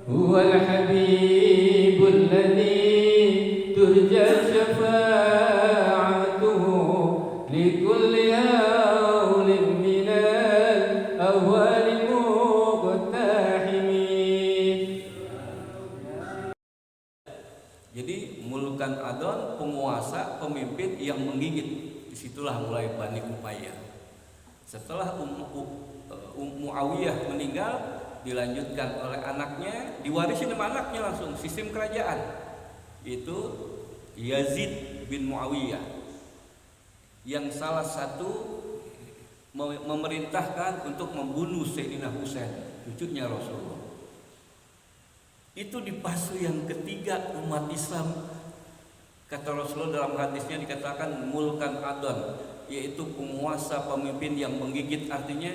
هو الحبيب الذي ترجى شفاعته لكل هول من الأهوال مقتحم. Jadi mulkan adon, penguasa, pemimpin yang menggigit. Disitulah mulai Bani Umayyah. Setelah Muawiyah meninggal, dilanjutkan oleh anaknya, diwarisi sama anaknya langsung sistem kerajaan. Itu Yazid bin Muawiyah, yang salah satu memerintahkan untuk membunuh Sayyidina Husain, cucunya Rasulullah. Itu di fase yang ketiga umat Islam. Kata Rasulullah dalam hadisnya dikatakan mulkan adon, yaitu penguasa, pemimpin yang menggigit, artinya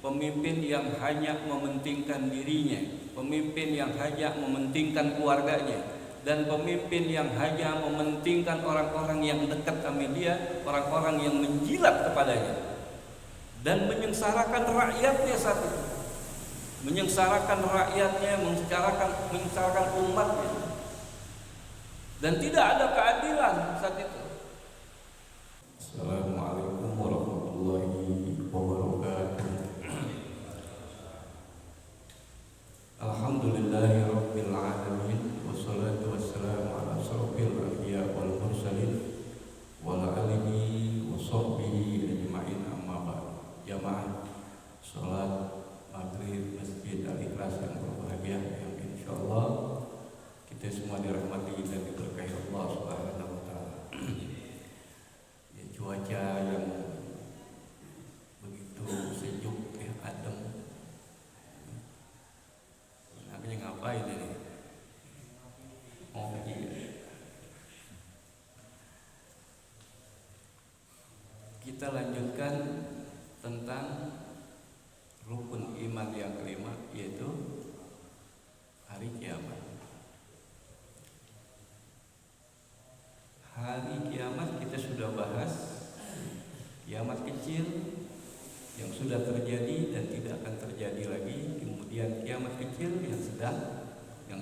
pemimpin yang hanya mementingkan dirinya, pemimpin yang hanya mementingkan keluarganya, dan pemimpin yang hanya mementingkan orang-orang yang dekat sama dia, orang-orang yang menjilat kepadanya, dan menyengsarakan rakyatnya saat itu, menyengsarakan rakyatnya, menyengsarakan umatnya, dan tidak ada keadilan saat itu. Assalamualaikum warahmatullahi wabarakatuh. Alhamdulillahirabbil alamin, wassalatu wassalamu ala asyrofil anbiya wal mursalin wa ala alihi wa sahbihi ajmain, amma ba'd. Jamaah salat maghrib Masjid Al-Ikhlas yang berbahagia, yang insyaallah kita semua dirahmati dan diberkahi Allah Subhanahu wa taala. Ya, cuaca yang begitu sejuk, ya, adem. Namanya ngapain ini? Oh iya. Kita lanjutkan tentang rukun iman yang kelima, yaitu hari kiamat. Hari kiamat kita sudah bahas, kiamat kecil yang sudah terjadi dan tidak akan terjadi lagi, kemudian kiamat kecil yang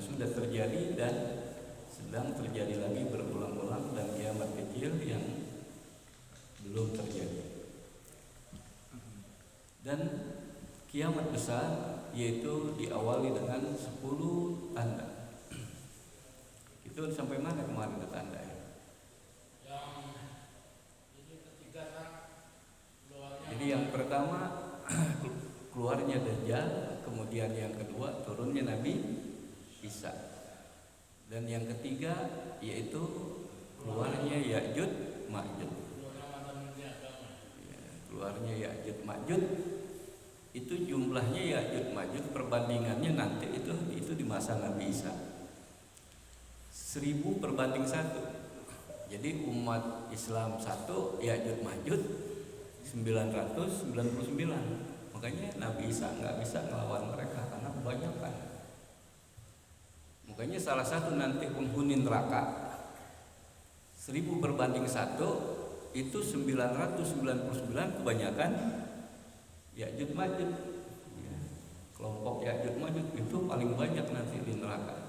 sudah terjadi dan sedang terjadi lagi berulang-ulang, dan kiamat kecil yang belum terjadi. Dan kiamat besar yaitu diawali dengan 10 tanda. Itu sampai mana kemarin itu tanda ya? Jadi yang pertama keluarnya Dajjal, kemudian yang kedua turunnya Nabi Isa, dan yang ketiga yaitu keluarnya Ya'juj Ma'juj. Keluarnya Ya'juj Ma'juj itu jumlahnya Ya'juj Ma'juj perbandingannya nanti itu di masa Nabi Isa 1000 berbanding 1. Jadi umat Islam 1, Ya'juj Ma'juj 999. Makanya Nabi Isa nggak bisa melawan mereka karena kebanyakan. Makanya salah satu nanti penghuni neraka 1000 berbanding 1 itu 999, kebanyakan Ya'juj Ma'juj. Ya, kelompok Ya'juj Ma'juj itu paling banyak nanti di neraka.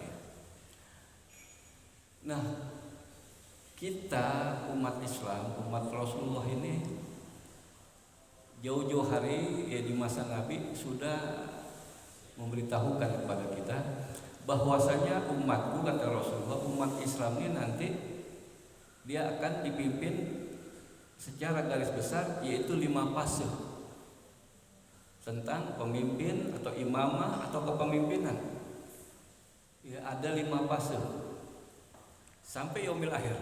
Nah, kita umat Islam, umat Rasulullah ini jauh-jauh hari ya di masa Nabi sudah memberitahukan kepada kita bahwasanya umatku, kata Rasulullah, umat Islam ini nanti dia akan dipimpin secara garis besar yaitu 5 fase tentang pemimpin atau imamah atau kepemimpinan. Ya, ada 5 fase sampai yaumil akhir.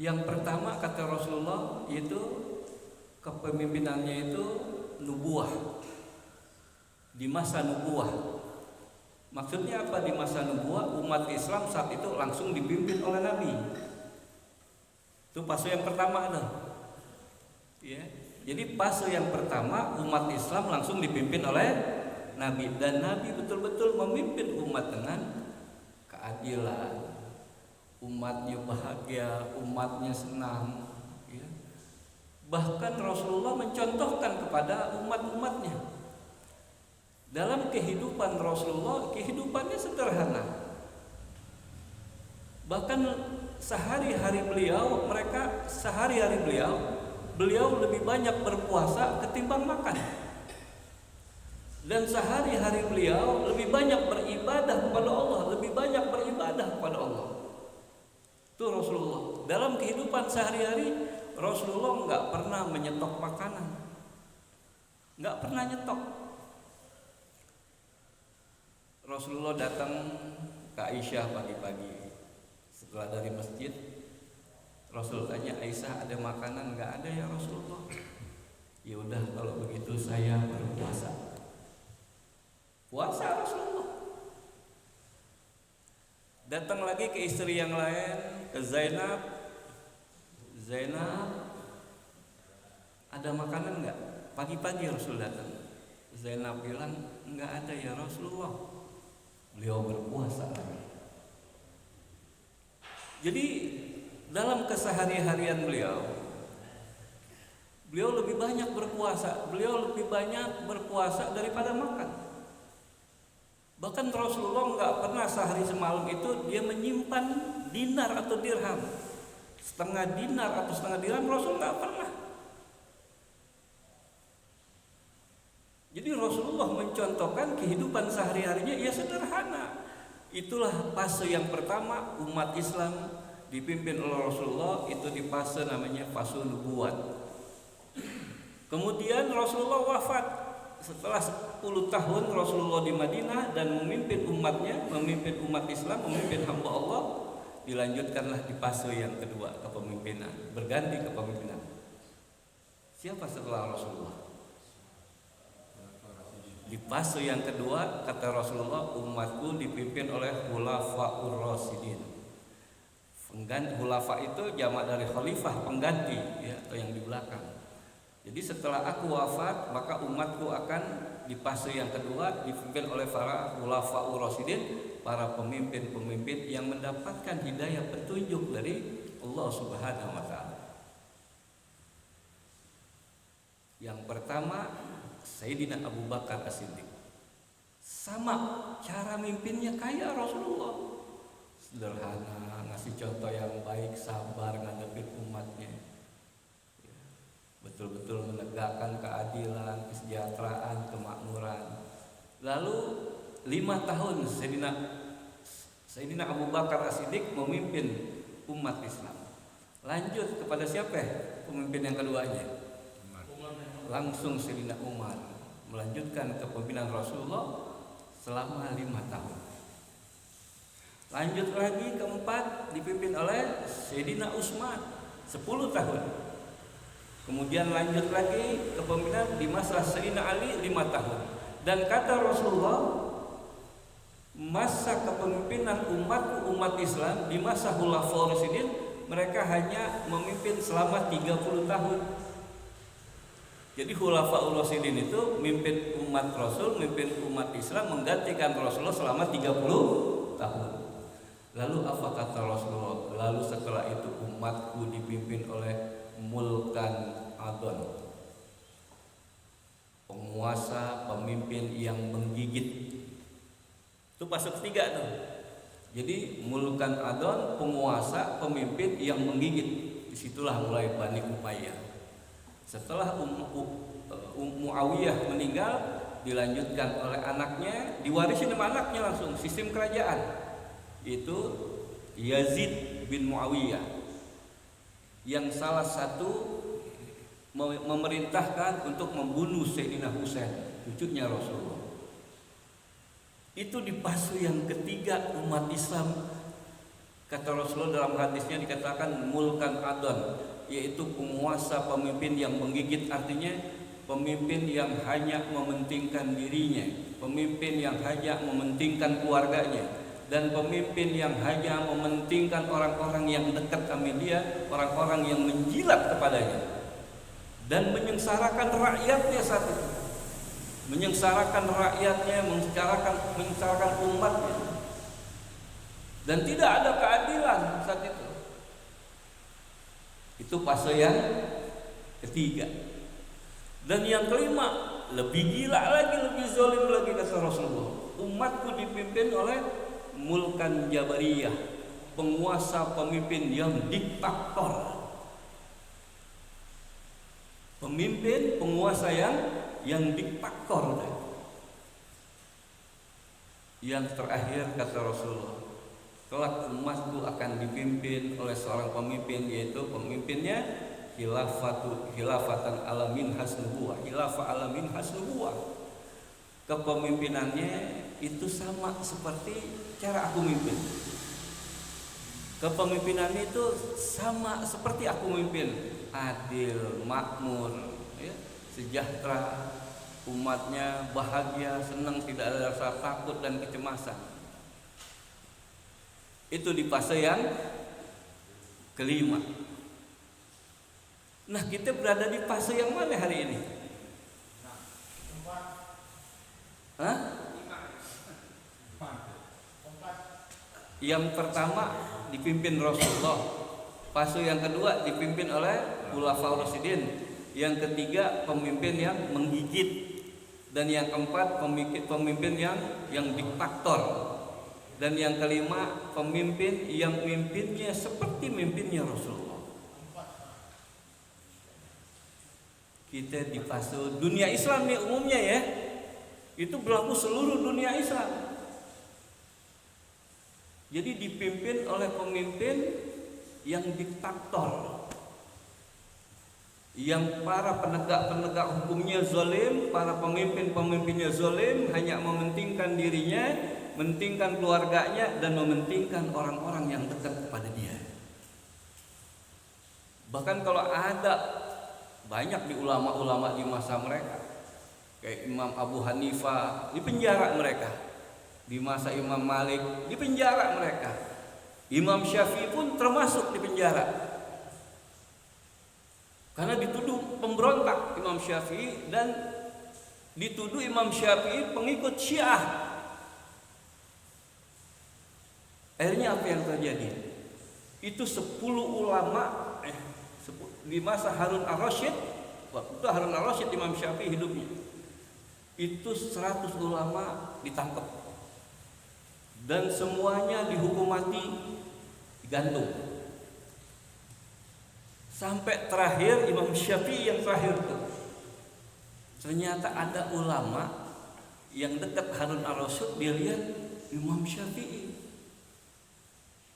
Yang pertama kata Rasulullah yaitu kepemimpinannya itu nubuah, di masa nubuah. Maksudnya apa? Di masa nubuah umat Islam saat itu langsung dipimpin oleh Nabi. Itu fase yang pertama ada. Ya. Jadi fase yang pertama umat Islam langsung dipimpin oleh Nabi, dan Nabi betul-betul memimpin umat dengan keadilan. Umatnya bahagia, umatnya senang. Bahkan Rasulullah mencontohkan kepada umat-umatnya Dalam kehidupan Rasulullah, kehidupannya sederhana. Bahkan sehari-hari beliau lebih banyak berpuasa ketimbang makan. Dan sehari-hari beliau lebih banyak beribadah kepada Allah, Itu Rasulullah. Dalam kehidupan sehari-hari, Rasulullah nggak pernah menyetok makanan, nggak pernah nyetok. Rasulullah datang ke Aisyah pagi-pagi setelah dari masjid. Rasul tanya, Aisyah, ada makanan? Nggak ada ya Rasulullah. Ya udah, kalau begitu saya berpuasa. Puasa Rasulullah. Datang lagi ke istri yang lain, ke Zainab. Zainab, ada makanan nggak? Pagi-pagi Rasul datang. Zainab bilang, nggak ada ya Rasulullah. Beliau berpuasa lagi. Jadi dalam kesehari-harian beliau lebih banyak berpuasa. Beliau lebih banyak berpuasa daripada makan. Bahkan Rasulullah nggak pernah sehari semalam itu dia menyimpan dinar atau dirham. Setengah dinar atau setengah dirham Rasul nggak pernah. Jadi Rasulullah mencontohkan kehidupan sehari-harinya ya sederhana. Itulah fase yang pertama umat Islam dipimpin oleh Rasulullah, itu di fase namanya fase nubuat. Kemudian Rasulullah wafat. Setelah 10 tahun Rasulullah di Madinah dan memimpin umatnya, memimpin umat Islam, memimpin hamba Allah, dilanjutkanlah di fase yang kedua kepemimpinan, berganti kepemimpinan. Siapa setelah Rasulullah? Di fase yang kedua kata Rasulullah, umatku dipimpin oleh khulafaur rasyidin. Pengganti khulafa itu jamak dari khalifah, pengganti ya, atau yang di belakang. Jadi setelah aku wafat, maka umatku akan di fase yang kedua dipimpin oleh para khulafaur rasyidin, para pemimpin-pemimpin yang mendapatkan hidayah petunjuk dari Allah Subhanahu wa taala. Yang pertama Sayyidina Abu Bakar As-Siddiq. Sama cara mimpinnya kayak Rasulullah. Sederhana, ngasih contoh yang baik, sabar ngadepin umatnya. Betul-betul menegakkan keadilan, kesejahteraan, kemakmuran. Lalu 5 tahun Sayyidina Abu Bakar As-Siddiq memimpin umat Islam. Lanjut kepada siapa? Pemimpin yang keduanya. Langsung Sayyidina Umar melanjutkan kepemimpinan Rasulullah selama 5 tahun. Lanjut lagi keempat dipimpin oleh Sayyidina Utsman 10 tahun. Kemudian lanjut lagi kepemimpinan di masa Sayyidina Ali 5 tahun. Dan kata Rasulullah, masa kepemimpinan umat Islam di masa Khulafaur Rasyidin, mereka hanya memimpin selama 30 tahun. Jadi Khulafaur Rasyidin itu memimpin umat Rasul, memimpin umat Islam, menggantikan Rasulullah selama 30 tahun. Lalu apa kata Rasulullah? Lalu setelah itu umatku dipimpin oleh mulkan adon, penguasa, pemimpin yang menggigit. Itu fase ketiga tuh. Jadi mulkan adon, penguasa, pemimpin yang menggigit. Disitulah mulai Bani Umayyah. Setelah Muawiyah meninggal, dilanjutkan oleh anaknya, diwarisi sama anaknya langsung, sistem kerajaan. Itu Yazid bin Muawiyah, yang salah satu memerintahkan untuk membunuh Sayyidina Husain, cucunya Rasulullah. Itu di fase yang ketiga umat Islam. Kata Rasulullah dalam hadisnya dikatakan mulkan adon, yaitu penguasa, pemimpin yang menggigit. Artinya pemimpin yang hanya mementingkan dirinya, pemimpin yang hanya mementingkan keluarganya, dan pemimpin yang hanya mementingkan orang-orang yang dekat sama dia, orang-orang yang menjilat kepadanya, dan menyengsarakan rakyatnya saat itu, menyengsarakan rakyatnya, menyengsarakan umatnya, dan tidak ada keadilan saat itu. Itu fase yang ketiga. Dan yang kelima lebih gila lagi, lebih zalim lagi kata Rasulullah. Umatku dipimpin oleh mulkan jabariyah, penguasa pemimpin yang diktator. Pemimpin penguasa yang diktator. Yang terakhir kata Rasulullah, kelak umatku akan dipimpin oleh seorang pemimpin, yaitu pemimpinnya khilafatan alamin hasnubuah, khilafah alamin hasnubuah. Kepemimpinannya itu sama seperti cara aku mimpin. Kepemimpinannya itu sama seperti aku mimpin, adil, makmur, ya, sejahtera, umatnya bahagia, senang, tidak ada rasa takut dan kecemasan. Itu di fase yang kelima. Nah, kita berada di fase yang mana hari ini? Hah? Yang pertama dipimpin Rasulullah, fase yang kedua dipimpin oleh Khulafaur Rasyidin, yang ketiga pemimpin yang menggigit, dan yang keempat pemimpin yang diktator, dan yang kelima pemimpin yang mimpinnya seperti mimpinnya Rasulullah. Kita di fase dunia Islam nih umumnya ya, itu berlaku seluruh dunia Islam. Jadi dipimpin oleh pemimpin yang diktator, yang para penegak hukumnya zalim, para pemimpinnya zalim, hanya mementingkan dirinya, mementingkan keluarganya, dan mementingkan orang-orang yang dekat kepada dia. Bahkan kalau ada banyak di ulama-ulama di masa mereka, kayak Imam Abu Hanifah, dipenjara mereka. Di masa Imam Malik, dipenjara mereka. Imam Syafi'i pun termasuk dipenjara, karena dituduh pemberontak Imam Syafi'i, dan dituduh Imam Syafi'i pengikut Syiah. Akhirnya apa yang terjadi? Itu 10 ulama di masa Harun ar-Rasyid, waktu itu Harun ar-Rasyid Imam Syafi'i hidupnya, itu 100 ulama ditangkap dan semuanya dihukum mati, digantung. Sampai terakhir Imam Syafi'i yang terakhir itu, ternyata ada ulama yang dekat Harun ar-Rasyid, dia lihat Imam Syafi'i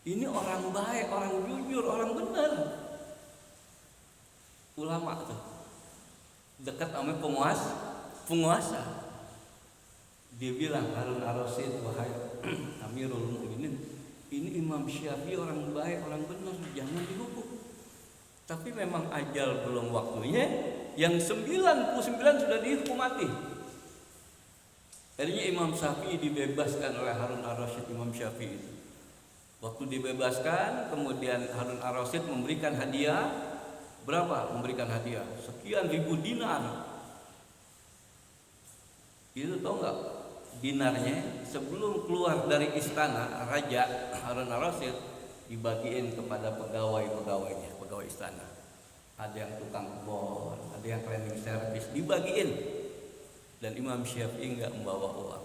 ini orang baik, orang jujur, orang benar. Ulama tuh dekat sama penguasa. Dia bilang, Harun ar-Rasyid, wahai Amirul Mukminin, ini Imam Syafi'i orang baik, orang benar, jangan dihukum. Tapi memang ajal belum waktunya, yang 99 sudah dihukum mati. Akhirnya Imam Syafi'i dibebaskan oleh Harun ar-Rasyid. Imam Syafi'i waktu dibebaskan, kemudian Harun ar-Rasyid memberikan hadiah. Berapa? Memberikan hadiah sekian ribu dinar. Itu tahu nggak? Dinarnya sebelum keluar dari istana Raja Harun ar-Rasyid dibagiin kepada pegawai-pegawainya, pegawai istana. Ada yang tukang kebun, ada yang cleaning service, dibagiin. Dan Imam Syafi'i nggak membawa uang.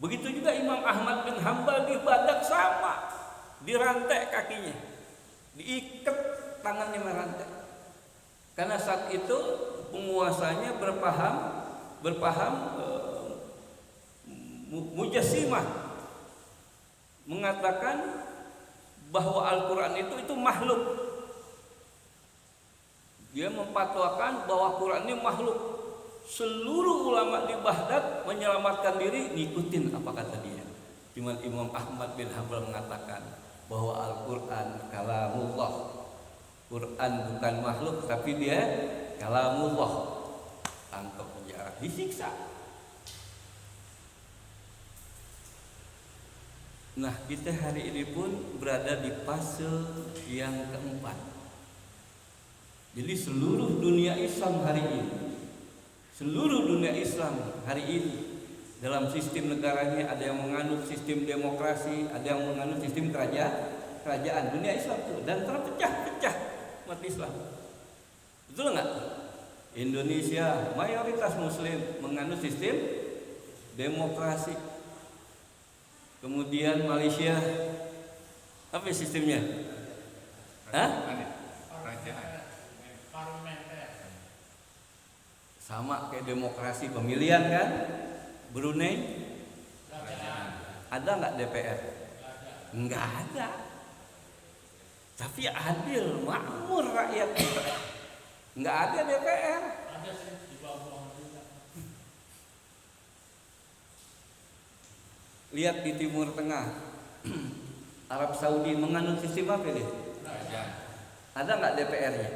Begitu juga Imam Ahmad bin Hambal di Badak sama, dirantai kakinya, diikat tangannya merantai. Karena saat itu penguasanya berpaham Mujassimah, mengatakan bahwa Al-Quran itu makhluk. Dia memfatwakan bahwa Quran ini makhluk. Seluruh ulama di Baghdad menyelamatkan diri, ngikutin apa kata dia. Cuman Imam Ahmad bin Hanbal mengatakan bahwa Al-Quran kalamullah. Quran bukan makhluk, tapi dia kalamullah. Tangkap penjara, disiksa. Nah, kita hari ini pun berada di fase yang keempat. Jadi seluruh dunia Islam hari ini, dalam sistem negaranya ada yang menganut sistem demokrasi, ada yang menganut sistem kerajaan dunia Islam itu, dan terpecah-pecah umat Islam. Betul nggak? Indonesia mayoritas muslim menganut sistem demokrasi. Kemudian Malaysia apa sistemnya? Hah? Sama kayak demokrasi pemilihan kan? Brunei ada nggak DPR? Nggak ada. Tapi adil, makmur rakyat. Nggak ada DPR. Lihat di Timur Tengah, Arab Saudi menganut sistem apa deh? Ada nggak DPR-nya?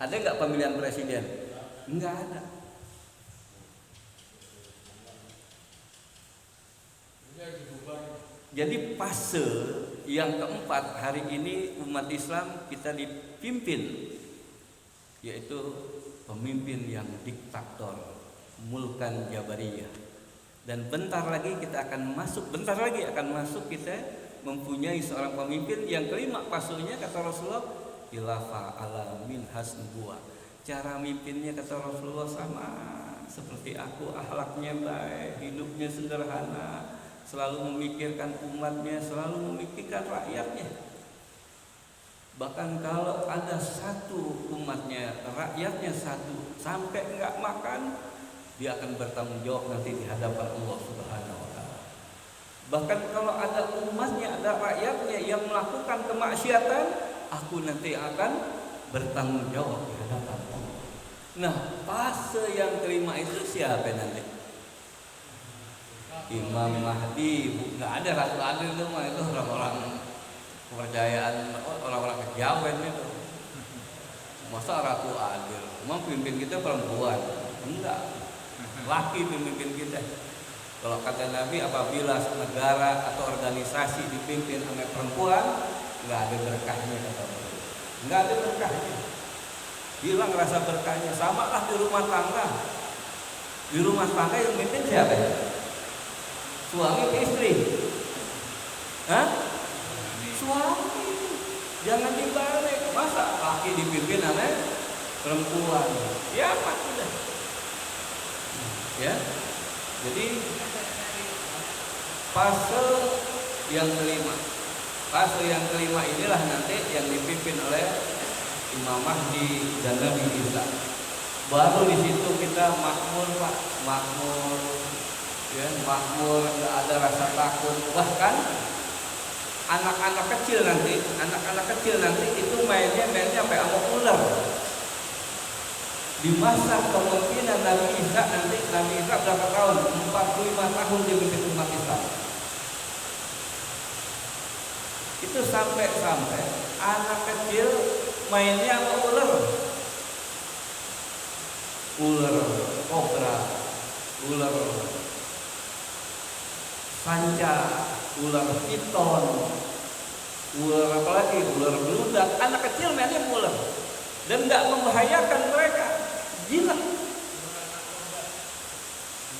Ada nggak pemilihan presiden? Nggak ada. Jadi fase yang keempat hari ini umat Islam kita dipimpin, yaitu pemimpin yang diktator, mulkan jabariyah. Dan bentar lagi kita akan masuk kita mempunyai seorang pemimpin yang kelima fasenya kata Rasulullah khilafah ala minhas nubuwah. Cara mimpinnya kata Rasulullah sama seperti aku, akhlaknya baik, hidupnya sederhana, selalu memikirkan umatnya, selalu memikirkan rakyatnya. Bahkan kalau ada satu umatnya, rakyatnya satu, sampai enggak makan, dia akan bertanggung jawab nanti di hadapan Allah Subhanahu wa taala. Bahkan kalau ada umatnya, ada rakyatnya yang melakukan kemaksiatan, aku nanti akan bertanggung jawab di hadapan Allah. Nah, fase yang kelima itu siapa nanti? Imam Mahdi. Nggak ada Ratu Adil itu mah, itu orang-orang kepercayaan, orang-orang kejawen itu. Masa Ratu Adil? Emang pimpin kita perempuan? Enggak, laki pemimpin kita. Kalau kata Nabi, apabila negara atau organisasi dipimpin oleh perempuan, nggak ada berkahnya kata Nabi. Nggak ada berkahnya. Hilang rasa berkahnya. Sama lah di rumah tangga. Di rumah tangga yang mimpin siapa ya? Suami ke istri. Hah? Suami. Jangan dibalik. Masa laki dipimpin oleh perempuan? Ya apa tidak? Ya. Jadi fase yang kelima. Fase yang kelima inilah nanti yang dipimpin oleh Imam Mahdi dan Nabi Isa. Baru di situ kita makmur, Pak. Makmur. Ya, makmur, nggak ada rasa takut. Bahkan anak-anak kecil nanti itu mainnya sampai sama ular. Di masa kepemimpinan Nabi Isa nanti, Nabi Isa berapa tahun? 45 tahun dia memimpin umat Islam. Itu sampai anak kecil mainnya sama ular. Ular kobra, ular sanca, ular piton, ular apa lagi, ular beludak. Anak kecil mainnya ular dan tidak membahayakan mereka. Gila.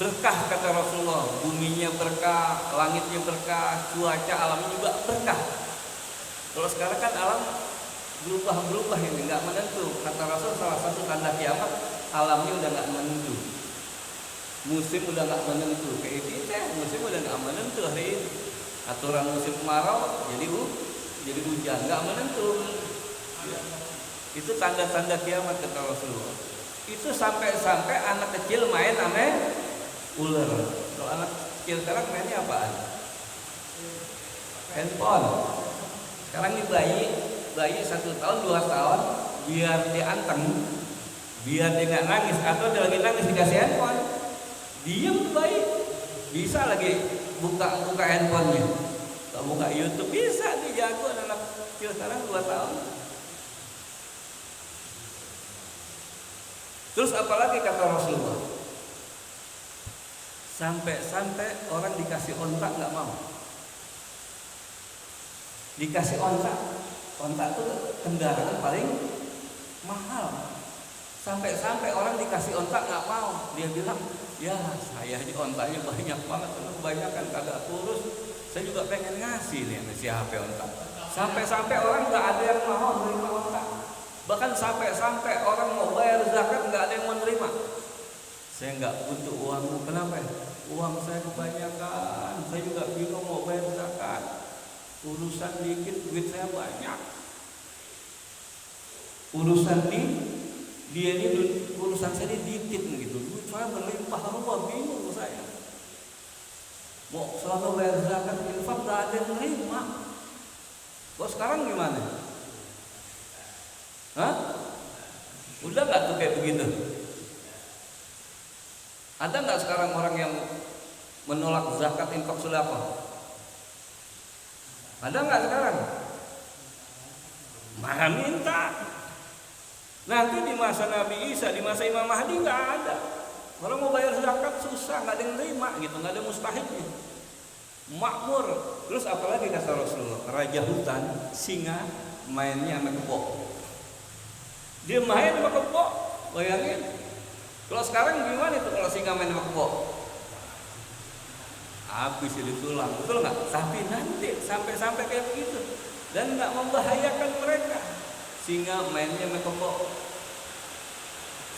Berkah kata Rasulullah, buminya berkah, langitnya berkah, cuaca alamnya juga berkah. Kalau sekarang kan alam berubah ini, nggak menentu. Kata Rasul salah satu tanda kiamat, alamnya udah nggak menentu. Musim udah nggak menentu. Kayak kita, musim udah nggak menentu hari ini. Aturan musim kemarau jadi hujan, nggak menentu. Itu tanda-tanda kiamat kata Rasulullah. Itu sampai anak kecil main sama ular. Kalau anak kecil sekarang mainnya apaan? Handphone. Sekarang ini bayi 1 tahun 2 tahun biar dia anteng, biar dia nggak nangis atau dia lagi nangis dikasih handphone, diem bayi, bisa lagi buka handphonenya, kalau buka YouTube bisa, dia jago. Anak kecil sekarang 2 tahun. Terus apalagi kata Rasulullah, sampai orang dikasih ontak nggak mau. Dikasih ontak itu kendaraan paling mahal. Sampai orang dikasih ontak nggak mau. Dia bilang, ya saya ini ontaknya banyak banget, kebanyakan kagak kurus. Saya juga pengen ngasih nih siapa ontak. Sampai orang nggak ada yang mau menerima ontak. Bahkan sampai orang mau bayar zakat nggak ada yang mau nerima. Saya nggak butuh uangmu, kenapa? Uang saya kebanyakan, saya juga bingung mau bayar zakat. Urusan dikit, duit saya banyak. Urusan dia ini urusan saya ini dikit gitu, duit saya berlimpah ruah, bingung saya. Mau selama bayar zakat infak nggak ada yang nerima. Kok sekarang gimana? Hah? Udah nggak tuh kayak begitu? Ada nggak sekarang orang yang menolak zakat infak sedekah? Ada nggak sekarang? Malah minta. Nanti di masa Nabi Isa, di masa Imam Mahdi nggak ada. Orang mau bayar zakat susah, nggak ada yang nerima gitu, nggak ada mustahilnya. Makmur. Terus apalagi kata Rasulullah, raja hutan, singa mainnya sama kebo. Dia main sama kebo, bayangin. Kalau sekarang gimana itu kalau singa main sama kebo? Habis itu tulang, betul nggak? Tapi nanti sampai kayak begitu dan nggak membahayakan mereka. Singa mainnya sama kebo,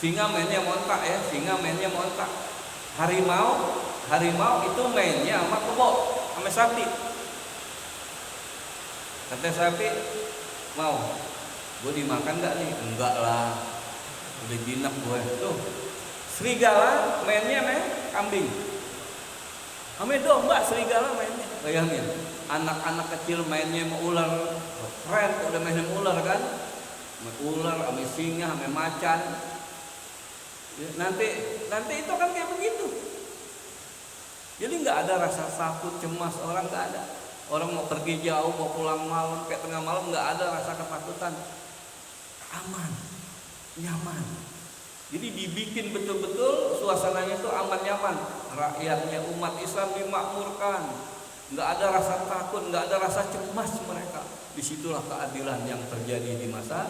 singa mainnya montak ya, singa mainnya montak. Harimau itu mainnya sama kebo, sama sapi. Kata sapi, mau gue dimakan nggak nih? Enggak lah, udah jinak gue. Tuh, serigala mainnya sama kambing. Ame domba, serigala mainnya. Bayangin, anak-anak kecil mainnya sama ular. Keren, udah main sama ular kan? Sama ular, sama singa, sama macan. Ya, nanti itu kan kayak begitu. Jadi nggak ada rasa takut, cemas, orang nggak ada. Orang mau pergi jauh, mau pulang malam, kayak tengah malam nggak ada rasa ketakutan. Aman, nyaman. Jadi dibikin betul-betul suasananya itu aman nyaman. Rakyatnya umat Islam dimakmurkan. Nggak ada rasa takut, nggak ada rasa cemas mereka. Disitulah keadilan yang terjadi di masa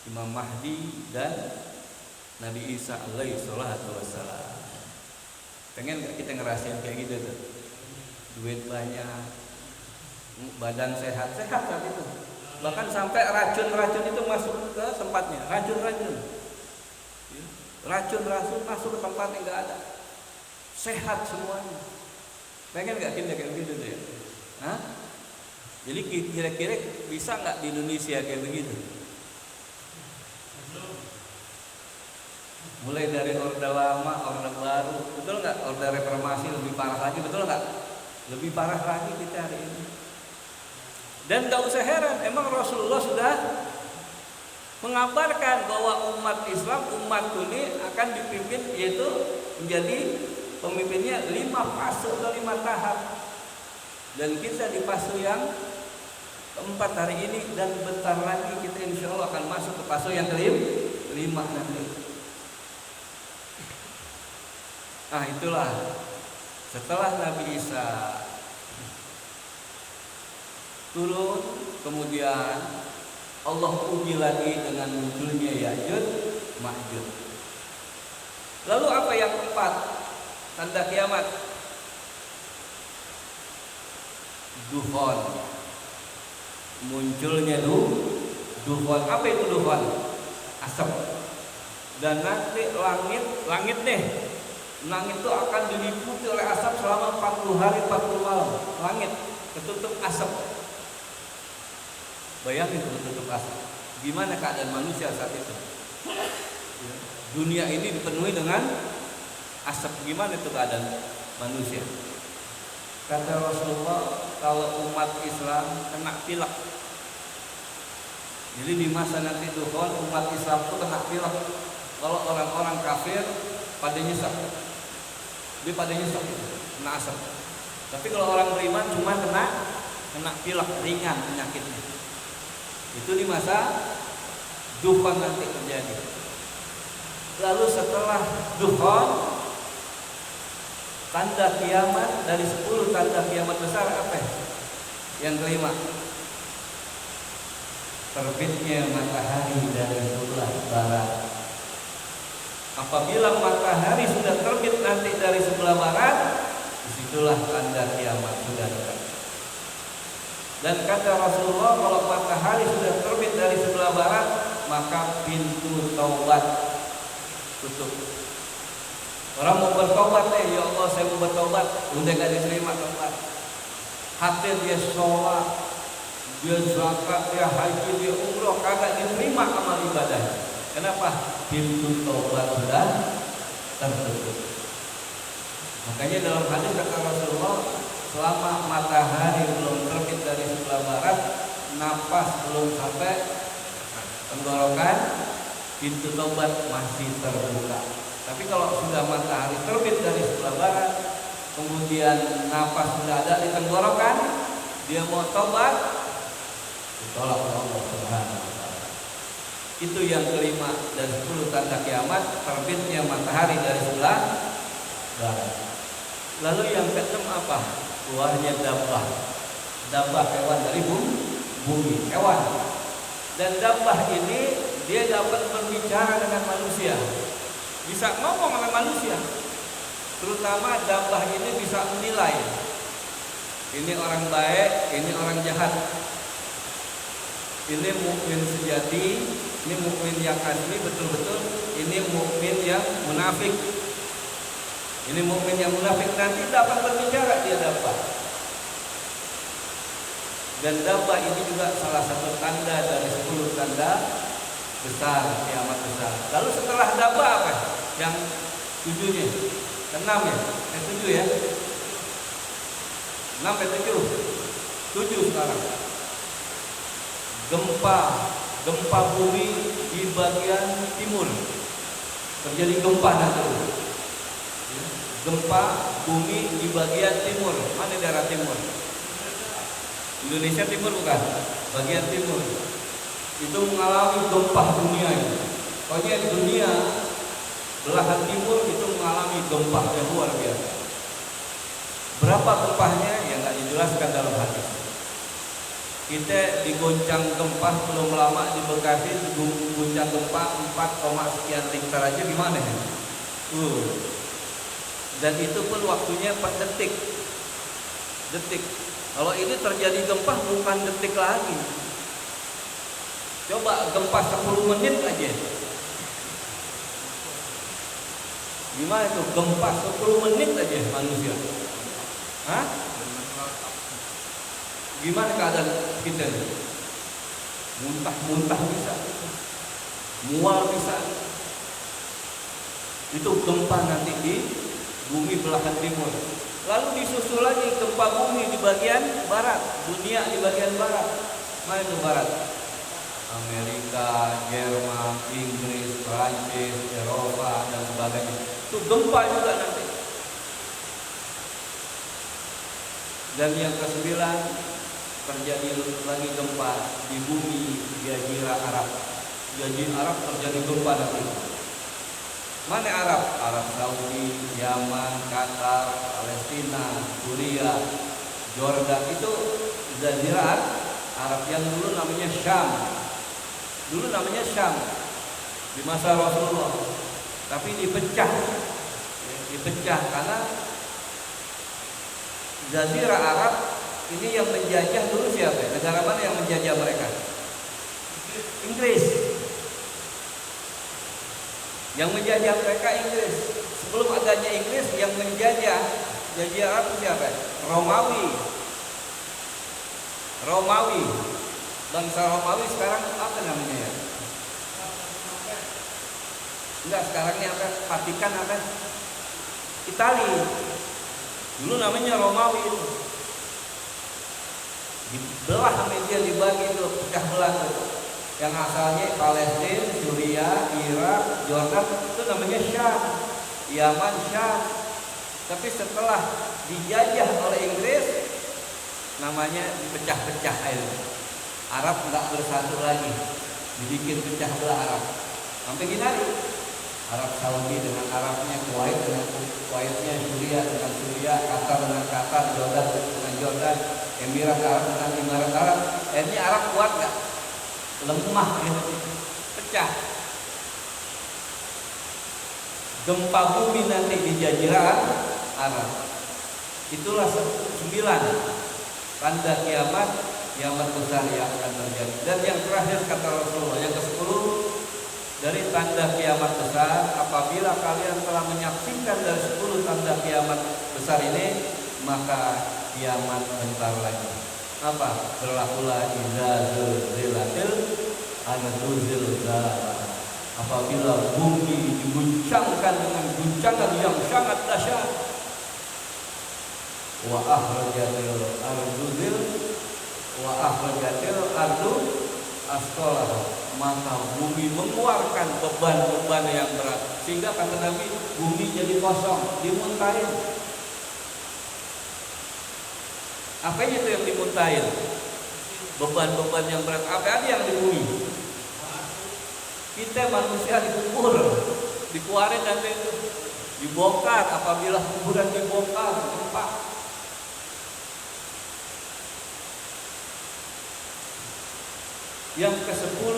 Imam Mahdi dan Nabi Isa alaihi salatu wassalam. Pengen nggak kita ngerasain kayak gitu tuh? Duit banyak, badan sehat saat itu. Bahkan sampai racun-racun itu masuk ke tempatnya, racun-racun masuk ke tempat yang nggak ada, sehat semuanya. Pengen nggak kita kayak begitu tuh ya? Hah? Jadi kira-kira bisa nggak di Indonesia kayak begitu? Mulai dari orde lama, orde baru, betul nggak? Orde reformasi lebih parah lagi, betul nggak? Lebih parah lagi kita hari ini. Dan nggak usah heran, emang Rasulullah sudah mengabarkan bahwa umat Islam, umat ini akan dipimpin, yaitu menjadi pemimpinnya 5 fase atau 5 tahap. Dan kita di fase yang keempat hari ini, dan bentar lagi kita insya Allah akan masuk ke fase yang kelima nanti. Nah itulah, setelah Nabi Isa turun, kemudian Allah uji lagi dengan munculnya Ya'juj Ma'juj. Lalu apa yang keempat? Tanda kiamat. Dukhon. Munculnya dukhon. Apa itu dukhon? Asap. Dan nanti langit deh. Langit itu akan diliputi oleh asap selama 40 hari 40 malam. Langit ketutup asap. Bayangin ketutup asap. Gimana keadaan manusia saat itu? Dunia ini dipenuhi dengan asap. Gimana itu keadaan manusia? Kata Rasulullah, kalau umat Islam kena pilek. Jadi di masa nanti dukhon, umat Islam itu kena pilek. Kalau orang-orang kafir pada nyesek, dia pada nyesek kena asap. Tapi kalau orang beriman cuma kena pilek ringan penyakitnya. Itu di masa dukhon nanti terjadi. Lalu setelah dukhon, tanda kiamat dari 10 tanda kiamat besar apa? Yang kelima, terbitnya matahari dari sebelah barat. Apabila matahari sudah terbit nanti dari sebelah barat, disitulah tanda kiamat sudah dekat. Dan kata Rasulullah, kalau matahari sudah terbit dari sebelah barat, maka pintu taubat tutup. Orang mau bertobat ya Allah saya mau bertobat, udah gak diterima tobat. Hati dia sholat, dia zakat, dia haji, dia umroh, kagak diterima amal ibadah. Kenapa? Pintu taubat sudah tertutup. Makanya dalam hadis kata Rasulullah, selama matahari belum terbit dari sebelah barat, napas belum sampai tenggorokan, pintu taubat masih terbuka. Tapi kalau sudah matahari terbit dari sebelah barat, kemudian napas sudah ada di tenggorokan, dia mau taubat, ditolak oleh Allah Subhanahu wa taala. Itu yang kelima dan 10 tanda kiamat, terbitnya matahari dari sebelah barat. Lalu yang keenam apa? Keluarnya dabbah. Dabbah hewan dari bumi, hewan. Dan dabbah ini dia dapat berbicara dengan manusia. Bisa ngomong sama manusia. Terutama dabbah ini bisa menilai. Ini orang baik, ini orang jahat. Ini mukmin sejati, ini mukmin yang asli betul-betul, ini mukmin yang munafik. Ini mukmin yang munafik nanti dapat berbicara dia dabbah. Dan dabbah ini juga salah satu tanda dari 10 tanda besar kiamat besar. Lalu setelah dabbah apa? Yang 7-nya, 6 ya? 7 ya? 6 dan 7 sekarang. Gempa bumi di bagian timur. Terjadi gempa nanti. Gempa bumi di bagian timur. Mana daerah timur? Indonesia timur bukan? Bagian timur. Itu mengalami gempa dunia ini. Pokoknya dunia belahan timur itu mengalami gempa yang luar biasa. Berapa gempanya yang nggak dijelaskan dalam hadis. Kita digoncang gempa belum lama di Bekasi, diguncang gempa 4, sekian Richter aja gimana ya? Dan itu pun waktunya per detik. Kalau ini terjadi gempa bukan detik lagi. Coba gempa 10 menit aja. Gimana itu? Gempa 10 menit aja manusia. Hah? Gimana keadaan kita? Muntah bisa. Mual bisa. Itu gempa nanti di bumi belahan timur. Lalu disusul lagi gempa bumi di bagian barat, dunia di bagian barat. Mana itu barat? Amerika, Jerman, Inggris, Prancis, Eropa dan sebagainya. Itu gempa juga nanti. Dan yang ke-9 terjadi lagi gempa di bumi Jazirah Arab. Jazirah Arab terjadi gempa nanti. Mana Arab? Arab Saudi, Yaman, Qatar, Palestina, Suriah, Jordan, itu Jazirah Arab yang dulu namanya Syam. Dulu namanya Syam di masa Rasulullah. Tapi dipecah karena Jazirah Arab ini yang menjajah dulu siapa? Negara mana yang menjajah mereka? Inggris. Yang menjajah mereka Inggris. Sebelum adanya Inggris, yang menjajah Jazirah Arab siapa? Romawi. Bangsa Romawi sekarang apa namanya ya? Enggak, sekarang ini apa? Vatikan apa? Itali. Dulu namanya Romawi itu. Dibelah media dibagi itu, pecah belah itu. Yang asalnya Palestina, Suriah, Irak, Jordan, itu namanya Syam, Yaman, Syam. Tapi setelah dijajah oleh Inggris, namanya dipecah-pecah itu. Arab nggak bersatu lagi, dibikin pecah belah Arab. Sampai gini, Arab Saudi dengan Arabnya, Kuwait dengan Kuwaitnya, Suriah dengan Suriah, Qatar dengan Qatar, Jordan dengan Jordan, Emirat Arab dengan Emirat Arab. Ini Arab kuat nggak? Lemah gitu, pecah. Gempa bumi nanti di Jazirah Arab. Itulah 9 tanda kiamat besar yang akan terjadi. Dan yang terakhir kata Rasulullah, yang ke-10, dari tanda kiamat besar, apabila kalian telah menyaksikan dari 10 tanda kiamat besar ini, maka kiamat bentar lagi. Apa? Berlakulah idza zulzilatil ardu zilzalaha. Apabila bumi diguncangkan dengan guncangan yang sangat dahsyat. Wa akhrajatil ardu asqalaha, maka bumi mengeluarkan beban-beban yang berat, sehingga kata Nabi bumi jadi kosong, dimuntahin. Apa itu yang dimuntahin? Beban-beban yang berat. Apa ada yang di bumi? Kita manusia dikubur, dikeluarin nanti itu dibongkar. Apabila kuburan dibongkar, gempa. Yang ke-10,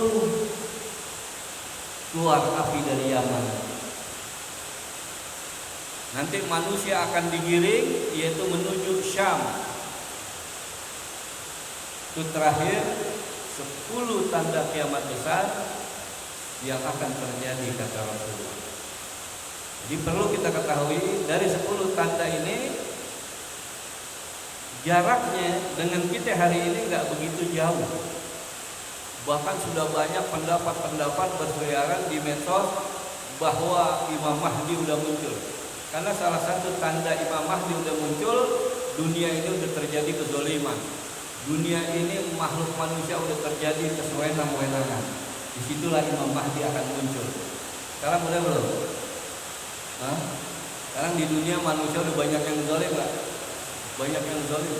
keluar api dari Yaman. Nanti manusia akan digiring, yaitu menuju Syam. Itu terakhir 10 tanda kiamat besar yang akan terjadi, kata Rasulullah. Jadi perlu kita ketahui dari 10 tanda ini jaraknya dengan kita hari ini nggak begitu jauh. Bahkan sudah banyak pendapat-pendapat berseliaran di medsos bahwa Imam Mahdi udah muncul. Karena salah satu tanda Imam Mahdi udah muncul, dunia ini udah terjadi kezoliman. Dunia ini makhluk manusia udah terjadi kesewenang-wenangan. Disitulah Imam Mahdi akan muncul. Sekarang udah belum? Sekarang di dunia manusia udah banyak yang zalim nggak? Banyak yang zalim.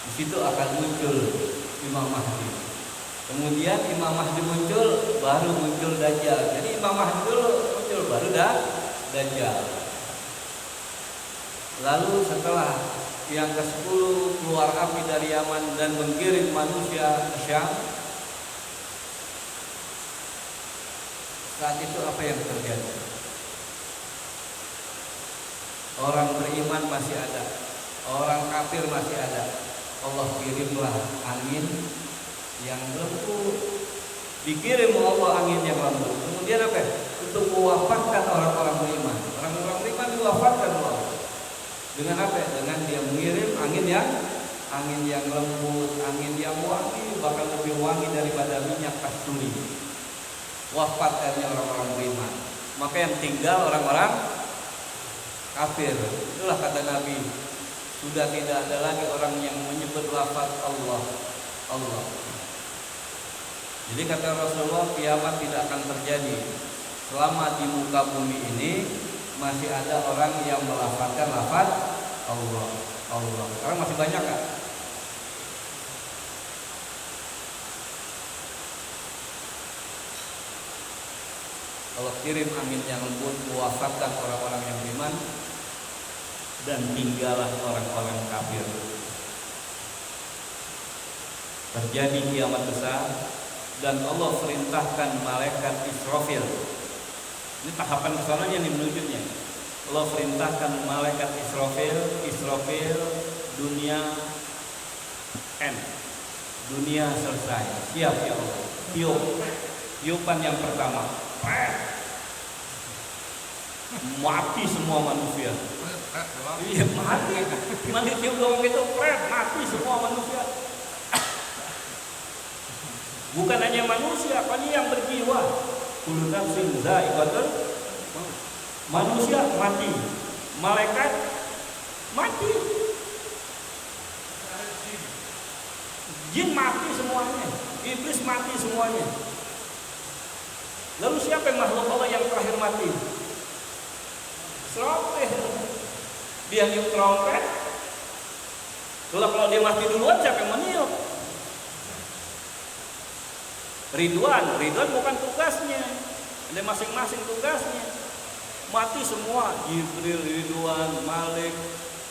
Di situ akan muncul Imam Mahdi. Kemudian Imam Mahdi muncul, baru muncul Dajjal. Jadi Imam Mahdi dulu muncul, baru Dajjal. Lalu setelah yang ke-10 keluar api dari Yaman dan menggiring manusia ke Syam, saat itu apa yang terjadi? Orang beriman masih ada, orang kafir masih ada. Allah kirimlah angin yang lembut, dikirim Allah angin yang lembut. Kemudian apa? Untuk mewafatkan orang-orang beriman. Orang-orang beriman diwafatkan Allah. Dengan apa? Dengan dia mengirim angin yang lembut, angin yang wangi, bahkan lebih wangi daripada minyak kasturi. Wafat akhirnya orang-orang beriman. Maka yang tinggal orang-orang kafir. Itulah kata Nabi, sudah tidak ada lagi orang yang menyebut lafaz Allah. Jadi kata Rasulullah, kiamat tidak akan terjadi selama di muka bumi ini masih ada orang yang melafazkan lafaz Allah. Sekarang masih banyak kan? Allah kirim angin yang lembut mewafatkan orang-orang yang beriman dan tinggallah orang-orang kafir. Terjadi kiamat besar dan Allah perintahkan malaikat Israfil. Ini tahapan kesananya nih menujutnya. Allah perintahkan malaikat Israfil, dunia end, dunia selesai, siap ya Allah. Tiupan yang pertama, mati semua manusia. Iya mati tiup doang gitu, mati semua manusia. Bukan hanya manusia, apalagi yang berjiwa. Kullu nafsin dha'iqatul maut. Manusia mati, malaikat mati, jin mati semuanya, iblis mati semuanya. Lalu siapa yang makhluk Allah yang terakhir mati? Israfil. Dia niup trompet. Lalu kalau dia mati duluan, siapa yang meniup? Ridwan bukan tugasnya, ada masing-masing tugasnya. Mati semua, Jibril, Ridwan, Malik,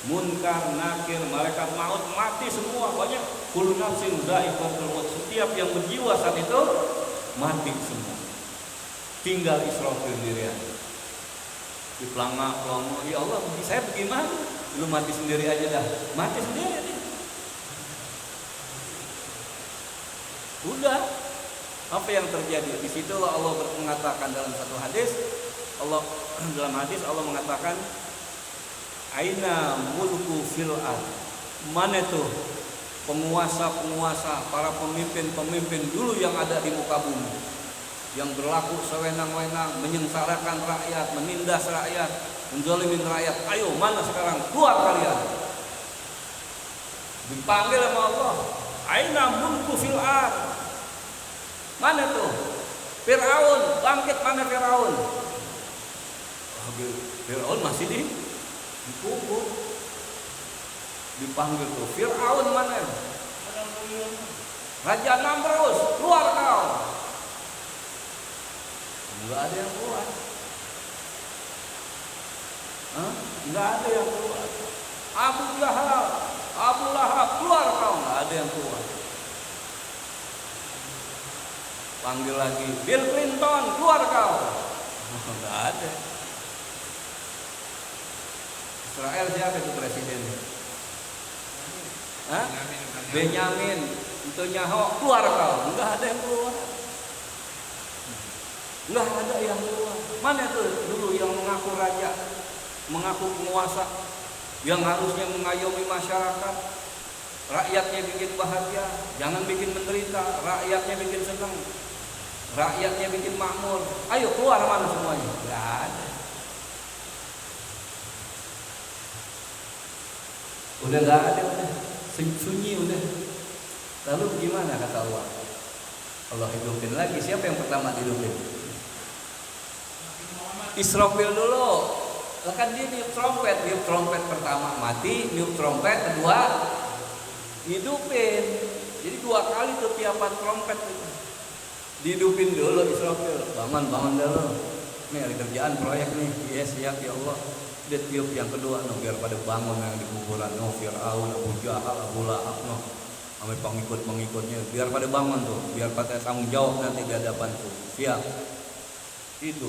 Munkar, Nakir, malaikat maut mati semua. Banyak. Kullu nafsin dha'iqatul maut. Setiap yang berjiwa saat itu mati semua. Tinggal Israfil sendirian. Di pelanga-pelongo, ya Allah, saya bagaimana? Lu mati sendiri aja dah. Mati sendiri dia. Udah. Apa yang terjadi? Di situ Allah mengatakan dalam satu hadis, dalam hadis Allah mengatakan, aina mulku fil ard. Mana tuh penguasa-penguasa, para pemimpin-pemimpin dulu yang ada di muka bumi, yang berlaku sewenang-wenang, menyengsarakan rakyat, menindas rakyat, menzalimin rakyat. Ayo, mana sekarang? Keluar kalian. Dipanggil sama Allah, aina mulku fil ard. Mana tuh? Firaun, bangkit mana Firaun? Firaun masih dikubur. Dipanggil tuh, Firaun mana? Raja Namrus, keluar kau. Enggak ada yang keluar. Enggak ada yang keluar. Abu Jahal, Abu Lahab, keluar kau. Enggak ada yang keluar. Panggil lagi, Bill Clinton, keluar kau. Enggak ada. Israel siapa itu presidennya? Benyamin, itu Nyaho, keluar kau. Enggak ada yang keluar. Enggak ada yang keluar. Mana tuh dulu yang mengaku raja, mengaku penguasa, yang harusnya mengayomi masyarakat, rakyatnya bikin bahagia, jangan bikin menderita, rakyatnya bikin senang, rakyatnya bikin makmur. Ayo keluar, mana semuanya? Enggak ada. Udah enggak ada, udah sunyi udah. Lalu gimana kata Allah? Allah hidupin lagi. Siapa yang pertama dihidupin? Israfil dulu. Lah kan dia niup trompet pertama mati, niup trompet kedua hidupin. Jadi 2 kali tuh tiapan trompet itu. Dihidupin dulu Israfil. Bangun dulu. Nih ada kerjaan proyek nih. Yes, siap ya Allah. Dia tiup yang kedua, biar pada bangun yang di kuburan, Firaun, Abu Jahal, Abu Lahab, sampai pengikut-pengikutnya, biar pada bangun tuh, biar pada tanggung jawab nanti di hadapan tuh. Siap. Itu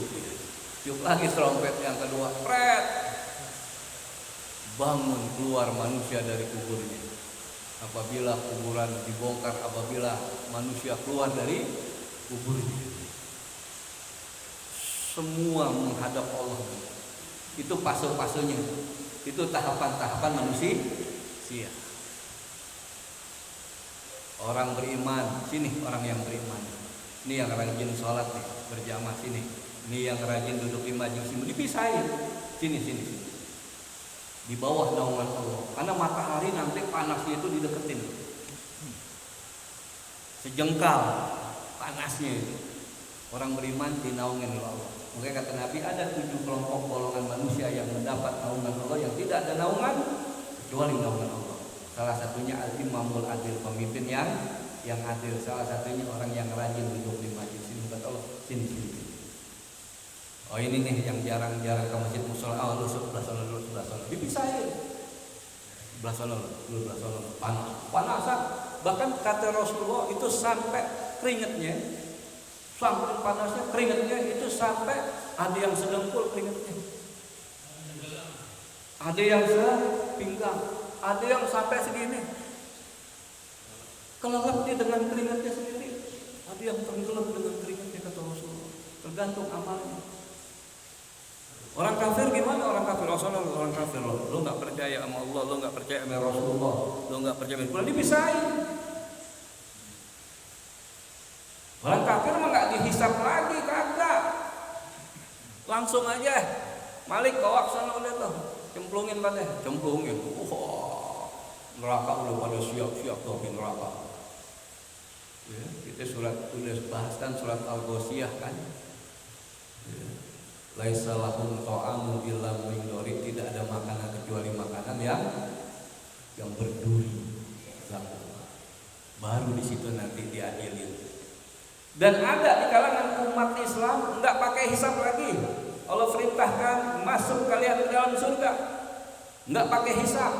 tiup lagi trompet yang kedua, pret. Bangun keluar manusia dari kuburnya. Apabila kuburan dibongkar, apabila manusia keluar dari kuburnya, semua menghadap Allah. Itu fase-fasenya. Itu tahapan-tahapan manusia. Orang beriman, sini orang yang beriman. Ini yang rajin sholat nih, berjamaah sini. Ini yang rajin duduk di majelis ilmu, dipisahin. Sini. Di bawah naungan Allah. Karena matahari nanti panasnya itu dideketin. Sejengkal panasnya itu. Orang beriman dinaungin oleh Allah. Makanya kata Nabi, ada 7 kelompok golongan manusia yang mendapat naungan Allah, yang tidak ada naungan kecuali naungan Allah. Salah satunya al-imamul adil, pemimpin yang adil. Salah satunya orang yang rajin duduk di majelis ilmu. Kata Allah, sini. Oh ini nih yang jarang-jarang ke masjid musola. Oh lu sebelah sana. Dipisahin. Sebelah sana. Panasan. Bahkan kata Rasulullah itu sampai keringetnya. Sampai panasnya, keringatnya itu sampai ada yang sedengkul keringatnya, ada yang sepinggang, ada yang sampai segini. Kelelap dia dengan keringatnya sendiri, ada yang tenggelam dengan keringatnya kata Rasulullah. Tergantung amalnya. Orang kafir gimana? Orang kafir orang kafir lo nggak percaya sama Allah, lo nggak percaya sama Rasulullah, lo nggak percaya sama Quran, dipisahin. Orang kafir mah nggak dihisap lagi, kagak. Langsung aja, Malik bawa ke sana udah tuh, cemplungin. Neraka udah pada siap-siap tuh di neraka. Ya, kita udah bahaskan surat Al-Ghasyiyah kan. Ya. Laisa lahum ta'amun illa min dori, tidak ada makanan kecuali makanan yang berduri. Baru di situ nanti diadilin. Dan ada di kalangan umat Islam enggak pakai hisab lagi. Allah perintahkan masuk kalian ke dalam surga, enggak pakai hisab.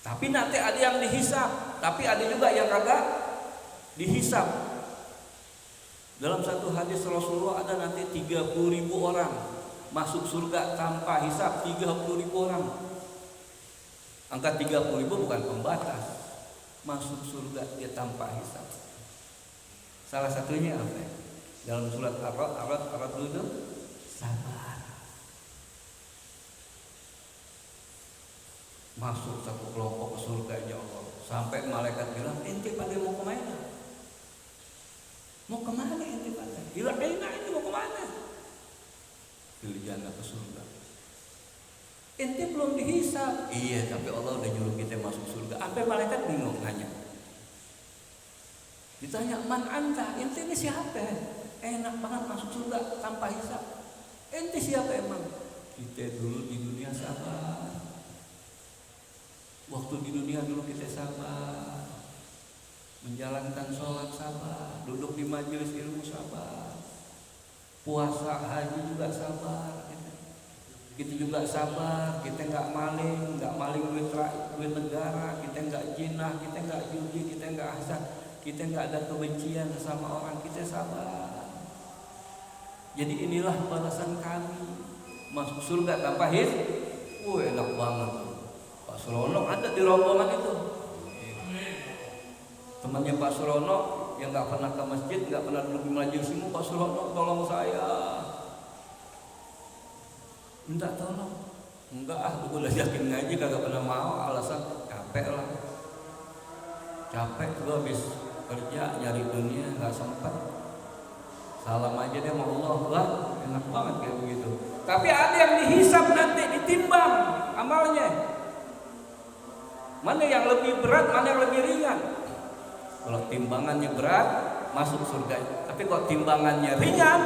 Tapi nanti ada yang dihisab, tapi ada juga yang kagak dihisab. Dalam satu hadis Rasulullah ada nanti 30.000 orang masuk surga tanpa hisab, 30.000 orang. Angka 30.000 bukan pembatas. Masuk surga dia tanpa hisab. Salah satunya apa? Dalam surat Ar-Ra'd dulu sabar. Masuk satu kelompok ke surga ya Allah. Sampai malaikat bilang, ente pada mau kemana? Mau kemana ente pada? Ila aina ini mau kemana? Fil jannah, ke surga. Ente belum dihisab. Iya, tapi Allah udah nyuruh kita masuk surga. Sampai malaikat bingung nanya. Ditanya, man anta? Ente ini siapa? Enak banget masuk surga tanpa hisab. Ente siapa emang? Kita dulu di dunia sabar. Waktu di dunia dulu kita sabar, menjalankan sholat sabar, duduk di majelis ilmu sabar, puasa haji juga sabar. Kita juga sabar, kita nggak maling duit negara, kita nggak jinah, kita nggak judi, kita nggak hasad, kita nggak ada kebencian sama orang, kita sabar. Jadi inilah balasan kami, masuk surga tanpa hisab. Enak banget. Pak Surono ada di rombongan itu. Temannya Pak Surono yang nggak pernah ke masjid, nggak pernah duduk di majelis ilmu, Pak Surono tolong saya. Minta tolong. Enggak aku udah yakin ngaji kagak pernah mau, alasan capek lah. Capek gua habis kerja nyari dunia nggak sempat. Salam aja deh sama Allah, lah enak banget kayak begitu. Tapi ada yang dihisab nanti, ditimbang amalnya. Mana yang lebih berat, mana yang lebih ringan. Kalau timbangannya berat, masuk surga. Tapi kalau timbangannya ringan,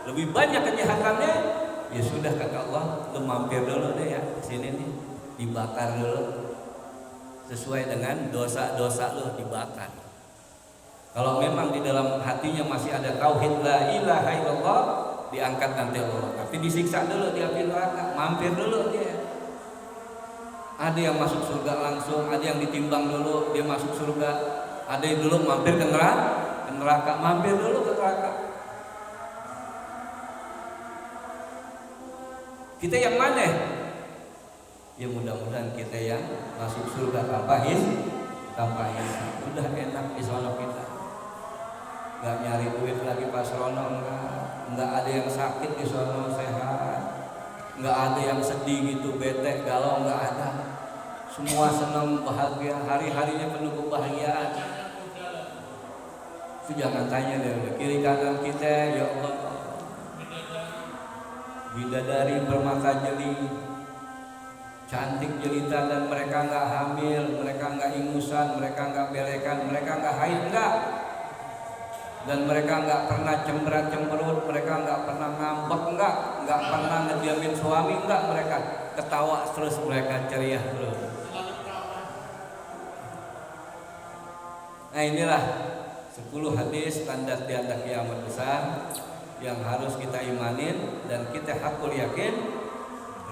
lebih banyak kejahatannya, ya sudah kata Allah, lu mampir dulu deh ya sini nih, dibakar dulu. Sesuai dengan dosa-dosa lu dibakar. Kalau memang di dalam hatinya masih ada tauhid la ilaha illallah, diangkat nanti Allah. Tapi disiksa dulu di api neraka, mampir dulu dia. Ada yang masuk surga langsung, ada yang ditimbang dulu dia masuk surga, ada yang dulu mampir ke neraka, mampir dulu ke neraka. Kita yang mana? Ya mudah-mudahan kita yang masuk surga tanpa hisab. Udah enak di sono kita. Gak nyari duit lagi Pak Surono, enggak ada yang sakit di sono, sehat. Enggak ada yang sedih gitu, bete, galau, enggak ada. Semua senang, bahagia, hari-harinya penuh kebahagiaan. Itu jangan tanya deh, kiri kanan kita, ya Allah, bidadari bermata jeli, cantik jelita, dan mereka enggak hamil, mereka enggak ingusan, mereka enggak belekan, mereka enggak haid, enggak. Dan mereka enggak pernah cemberut, mereka enggak pernah ngambek, enggak pernah ngediamin suami, enggak, mereka ketawa terus, mereka ceria terus. Nah inilah 10 hadis tanda di atas kiamat besar yang harus kita imanin dan kita hakul yakin.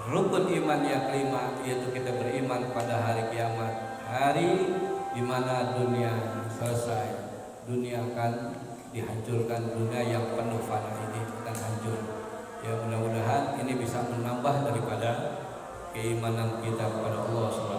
Rukun iman yang kelima yaitu kita beriman pada hari kiamat, hari di mana dunia selesai, dunia akan dihancurkan, dunia yang penuh fana ini akan hancur. Ya mudah-mudahan ini bisa menambah daripada keimanan kita kepada Allah SWT.